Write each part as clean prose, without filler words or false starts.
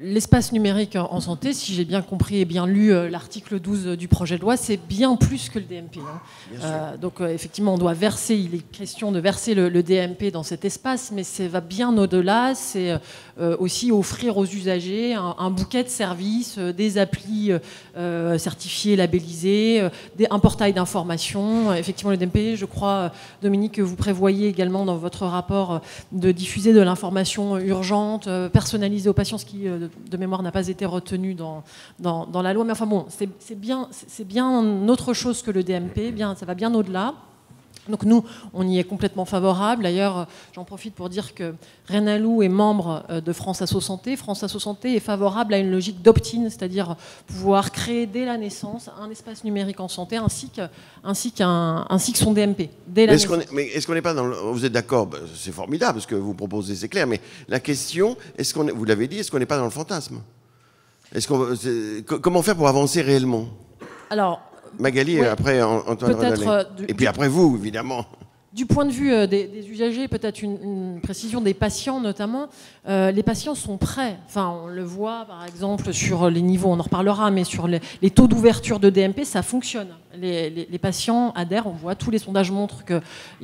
L'espace numérique en santé, si j'ai bien compris et bien lu l'article 12 du projet de loi, c'est bien plus que le DMP. Donc effectivement, on doit verser, il est question de verser le DMP dans cet espace, mais ça va bien au-delà. C'est aussi offrir aux usagers un bouquet de services, des applis certifiées, labellisées, un portail d'information. Effectivement, le DMP, je crois, Dominique, que vous prévoyez également dans votre rapport de diffuser de l'information urgente, personnalisée aux patients, ce qui de mémoire n'a pas été retenu dans la loi. Mais enfin bon, c'est bien autre chose que le DMP, ça va bien au-delà. Donc nous, on y est complètement favorable. D'ailleurs, j'en profite pour dire que Renalou est membre de France Asso Santé. France Asso Santé est favorable à une logique d'opt-in, c'est-à-dire pouvoir créer dès la naissance un espace numérique en santé ainsi que son DMP. Dès la naissance. Mais est-ce qu'on n'est pas dans vous êtes d'accord, c'est formidable ce que vous proposez, c'est clair, mais la question, vous l'avez dit, est-ce qu'on n'est pas dans le fantasme? Comment faire pour avancer réellement? Alors, Magali, et après Antoine Redalé. Et puis après vous, évidemment. Du point de vue des usagers, peut-être une précision des patients notamment. Les patients sont prêts. Enfin, on le voit par exemple sur les niveaux, on en reparlera, mais sur les taux d'ouverture de DMP, ça fonctionne. Les patients adhèrent, on voit, tous les sondages montrent qu'ils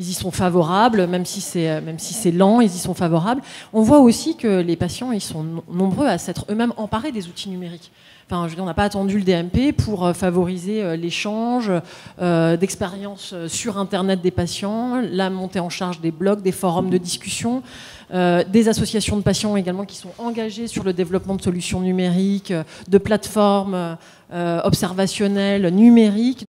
y sont favorables, même si c'est lent, ils y sont favorables. On voit aussi que les patients, ils sont nombreux à s'être eux-mêmes emparés des outils numériques. Enfin, je veux dire, on n'a pas attendu le DMP pour favoriser l'échange d'expériences sur Internet des patients, la montée en charge des blogs, des forums de discussion, des associations de patients également qui sont engagées sur le développement de solutions numériques, de plateformes observationnelles numériques.